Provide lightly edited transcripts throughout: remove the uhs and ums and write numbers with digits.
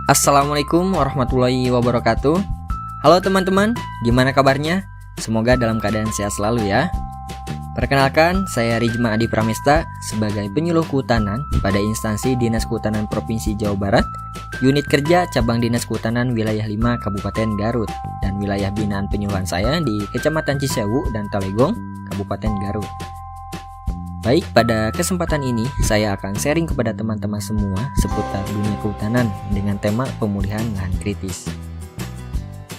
Assalamualaikum warahmatullahi wabarakatuh. Halo teman-teman, gimana kabarnya? Semoga dalam keadaan sehat selalu ya. Perkenalkan, saya Rijma Adi Pramesta sebagai penyuluh kehutanan pada instansi Dinas Kehutanan Provinsi Jawa Barat, unit kerja cabang Dinas Kehutanan wilayah 5 Kabupaten Garut, dan wilayah binaan penyuluhan saya di Kecamatan Cisewu dan Talegong, Kabupaten Garut. Baik, pada kesempatan ini saya akan sharing kepada teman-teman semua seputar dunia kehutanan dengan tema pemulihan lahan kritis.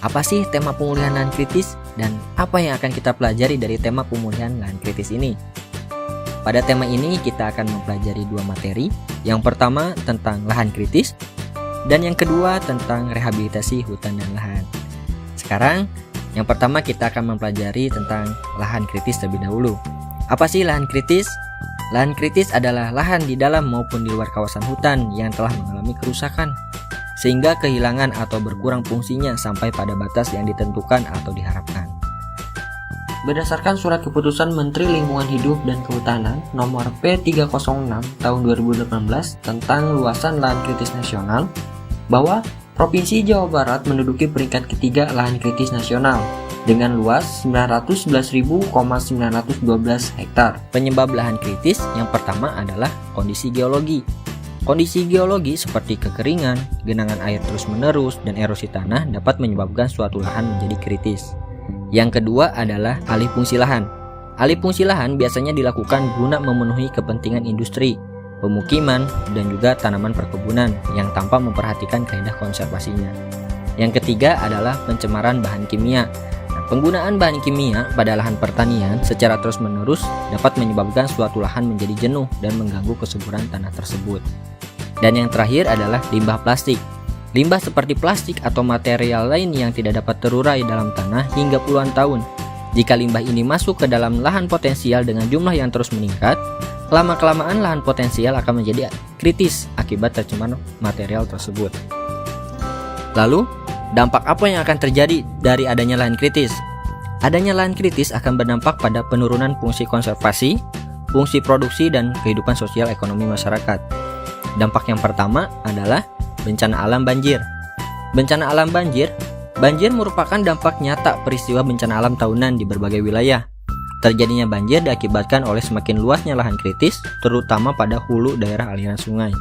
Apa sih tema pemulihan lahan kritis dan apa yang akan kita pelajari dari tema pemulihan lahan kritis ini? Pada tema ini kita akan mempelajari dua materi. Yang pertama tentang lahan kritis dan yang kedua tentang rehabilitasi hutan dan lahan. Sekarang yang pertama kita akan mempelajari tentang lahan kritis terlebih dahulu. Apa sih lahan kritis? Lahan kritis adalah lahan di dalam maupun di luar kawasan hutan yang telah mengalami kerusakan sehingga kehilangan atau berkurang fungsinya sampai pada batas yang ditentukan atau diharapkan. Berdasarkan Surat Keputusan Menteri Lingkungan Hidup dan Kehutanan Nomor P306 Tahun 2018 tentang luasan lahan kritis nasional, bahwa Provinsi Jawa Barat menduduki peringkat ketiga lahan kritis nasional dengan luas 911.912 hektar. Penyebab lahan kritis yang pertama adalah kondisi geologi. Kondisi geologi seperti kekeringan, genangan air terus-menerus, dan erosi tanah dapat menyebabkan suatu lahan menjadi kritis. Yang kedua adalah alih fungsi lahan. Alih fungsi lahan biasanya dilakukan guna memenuhi kepentingan industri, pemukiman, dan juga tanaman perkebunan yang tanpa memperhatikan kaidah konservasinya. Yang ketiga adalah pencemaran bahan kimia. Penggunaan bahan kimia pada lahan pertanian secara terus-menerus dapat menyebabkan suatu lahan menjadi jenuh dan mengganggu kesuburan tanah tersebut. Dan yang terakhir adalah limbah plastik. Limbah seperti plastik atau material lain yang tidak dapat terurai dalam tanah hingga puluhan tahun. Jika limbah ini masuk ke dalam lahan potensial dengan jumlah yang terus meningkat, lama-kelamaan lahan potensial akan menjadi kritis akibat tercemar material tersebut. Lalu, dampak apa yang akan terjadi dari adanya lahan kritis? Adanya lahan kritis akan berdampak pada penurunan fungsi konservasi, fungsi produksi, dan kehidupan sosial ekonomi masyarakat. Dampak yang pertama adalah bencana alam banjir. Bencana alam banjir merupakan dampak nyata peristiwa bencana alam tahunan di berbagai wilayah. Terjadinya banjir diakibatkan oleh semakin luasnya lahan kritis, terutama pada hulu daerah aliran sungai.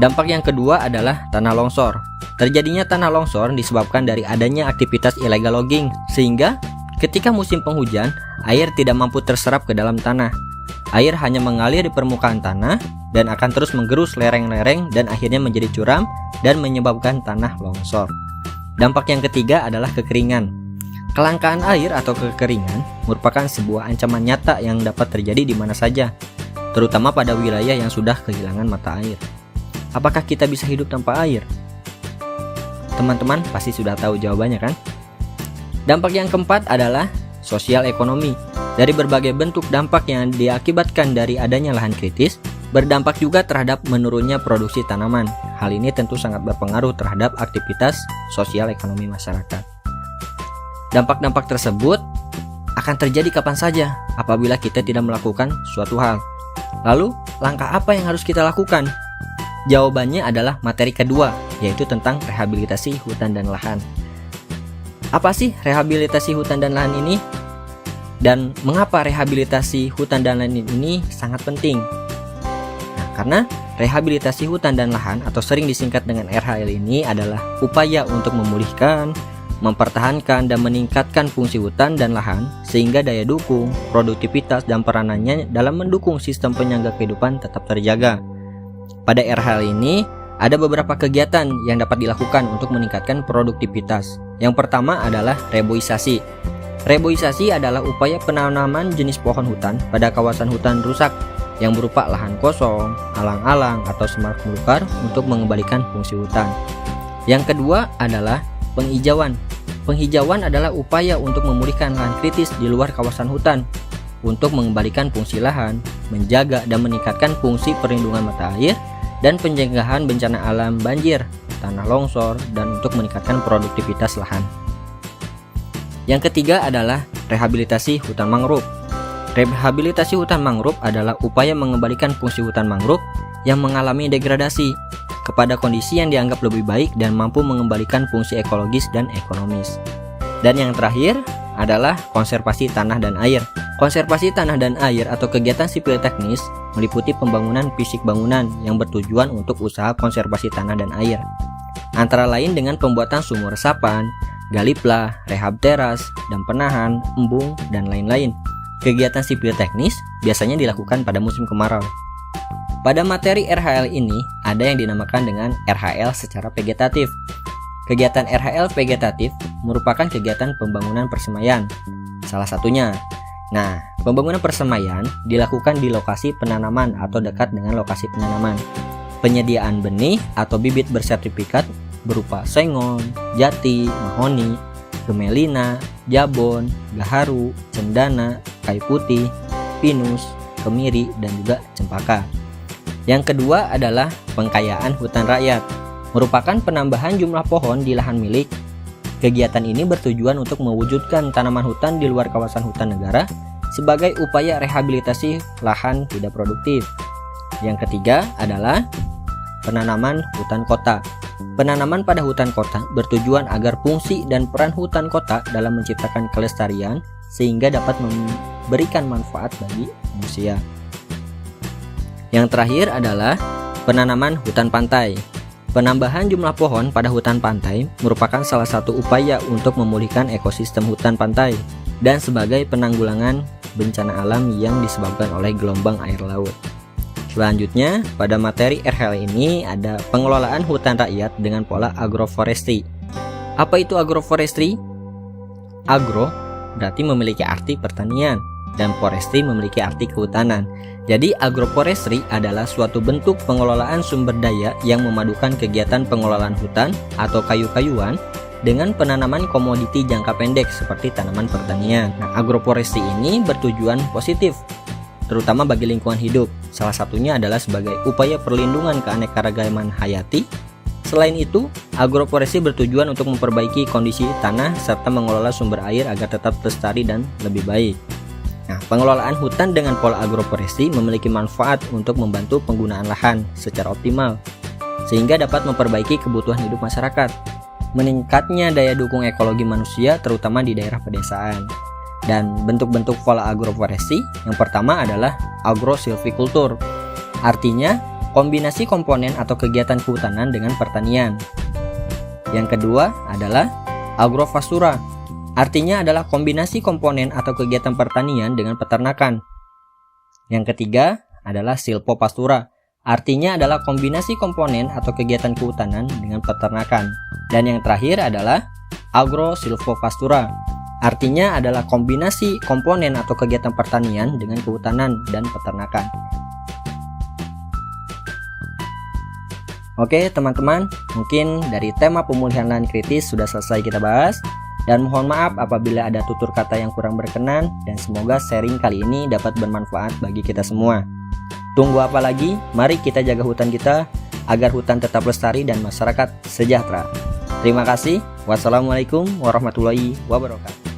Dampak yang kedua adalah tanah longsor. Terjadinya tanah longsor disebabkan dari adanya aktivitas illegal logging, sehingga ketika musim penghujan, air tidak mampu terserap ke dalam tanah. Air hanya mengalir di permukaan tanah dan akan terus menggerus lereng-lereng dan akhirnya menjadi curam dan menyebabkan tanah longsor. Dampak yang ketiga adalah kekeringan. Kelangkaan air atau kekeringan merupakan sebuah ancaman nyata yang dapat terjadi di mana saja, terutama pada wilayah yang sudah kehilangan mata air. Apakah kita bisa hidup tanpa air? Teman-teman pasti sudah tahu jawabannya kan? Dampak yang keempat adalah sosial ekonomi. Dari berbagai bentuk dampak yang diakibatkan dari adanya lahan kritis, berdampak juga terhadap menurunnya produksi tanaman. Hal ini tentu sangat berpengaruh terhadap aktivitas sosial ekonomi masyarakat. Dampak-dampak tersebut akan terjadi kapan saja apabila kita tidak melakukan suatu hal. Lalu, langkah apa yang harus kita lakukan? Jawabannya adalah materi kedua, yaitu tentang rehabilitasi hutan dan lahan. Apa sih rehabilitasi hutan dan lahan ini? Dan mengapa rehabilitasi hutan dan lahan ini sangat penting? Nah, karena rehabilitasi hutan dan lahan atau sering disingkat dengan RHL ini adalah upaya untuk memulihkan, mempertahankan, dan meningkatkan fungsi hutan dan lahan sehingga daya dukung, produktivitas, dan peranannya dalam mendukung sistem penyangga kehidupan tetap terjaga. Pada RHL ini, ada beberapa kegiatan yang dapat dilakukan untuk meningkatkan produktivitas. Yang pertama adalah reboisasi. Reboisasi adalah upaya penanaman jenis pohon hutan pada kawasan hutan rusak yang berupa lahan kosong, alang-alang, atau semak belukar untuk mengembalikan fungsi hutan. Yang kedua adalah penghijauan. Penghijauan adalah upaya untuk memulihkan lahan kritis di luar kawasan hutan untuk mengembalikan fungsi lahan, menjaga dan meningkatkan fungsi perlindungan mata air, dan pencegahan bencana alam banjir, tanah longsor, dan untuk meningkatkan produktivitas lahan. Yang ketiga adalah rehabilitasi hutan mangrove. Rehabilitasi hutan mangrove adalah upaya mengembalikan fungsi hutan mangrove yang mengalami degradasi. kepada kondisi yang dianggap lebih baik dan mampu mengembalikan fungsi ekologis dan ekonomis. Dan yang terakhir adalah konservasi tanah dan air. Konservasi tanah dan air atau kegiatan sipil teknis meliputi pembangunan fisik bangunan yang bertujuan untuk usaha konservasi tanah dan air. Antara lain dengan pembuatan sumur resapan, galiplah, rehab teras, dam penahan, embung, dan lain-lain. Kegiatan sipil teknis biasanya dilakukan pada musim kemarau. Pada materi RHL ini ada yang dinamakan dengan RHL secara vegetatif. Kegiatan RHL vegetatif merupakan kegiatan pembangunan persemaian. Salah satunya, pembangunan persemaian dilakukan di lokasi penanaman atau dekat dengan lokasi penanaman. Penyediaan benih atau bibit bersertifikat berupa sengon, jati, mahoni, gemelina, jabon, gaharu, cendana, kayu putih, pinus, kemiri, dan juga cempaka. Yang kedua adalah pengkayaan hutan rakyat, merupakan penambahan jumlah pohon di lahan milik. Kegiatan ini bertujuan untuk mewujudkan tanaman hutan di luar kawasan hutan negara sebagai upaya rehabilitasi lahan tidak produktif. Yang ketiga adalah penanaman hutan kota. Penanaman pada hutan kota bertujuan agar fungsi dan peran hutan kota dalam menciptakan kelestarian sehingga dapat memberikan manfaat bagi manusia. Yang terakhir adalah penanaman hutan pantai. Penambahan jumlah pohon pada hutan pantai merupakan salah satu upaya untuk memulihkan ekosistem hutan pantai dan sebagai penanggulangan bencana alam yang disebabkan oleh gelombang air laut. Selanjutnya, pada materi RHL ini ada pengelolaan hutan rakyat dengan pola agroforestry. Apa itu agroforestry? Agro berarti memiliki arti pertanian dan forestry memiliki arti kehutanan. Jadi agroforestry adalah suatu bentuk pengelolaan sumber daya yang memadukan kegiatan pengelolaan hutan atau kayu-kayuan dengan penanaman komoditi jangka pendek seperti tanaman pertanian. Agroforestry ini bertujuan positif, terutama bagi lingkungan hidup. Salah satunya adalah sebagai upaya perlindungan keanekaragaman hayati. Selain itu, agroforestry bertujuan untuk memperbaiki kondisi tanah serta mengelola sumber air agar tetap lestari dan lebih baik. Pengelolaan hutan dengan pola agroforestry memiliki manfaat untuk membantu penggunaan lahan secara optimal, sehingga dapat memperbaiki kebutuhan hidup masyarakat, meningkatnya daya dukung ekologi manusia terutama di daerah pedesaan. Dan bentuk-bentuk pola agroforestry yang pertama adalah agrosilvicultur, artinya kombinasi komponen atau kegiatan kehutanan dengan pertanian. Yang kedua adalah agrofastura, artinya adalah kombinasi komponen atau kegiatan pertanian dengan peternakan. Yang ketiga adalah silvopastura, artinya adalah kombinasi komponen atau kegiatan kehutanan dengan peternakan. Dan yang terakhir adalah agrosilvopastura, artinya adalah kombinasi komponen atau kegiatan pertanian dengan kehutanan dan peternakan. Oke teman-teman, mungkin dari tema pemulihan lahan kritis sudah selesai kita bahas. Dan mohon maaf apabila ada tutur kata yang kurang berkenan, dan semoga sharing kali ini dapat bermanfaat bagi kita semua. Tunggu apa lagi? Mari kita jaga hutan kita agar hutan tetap lestari dan masyarakat sejahtera. Terima kasih. Wassalamualaikum warahmatullahi wabarakatuh.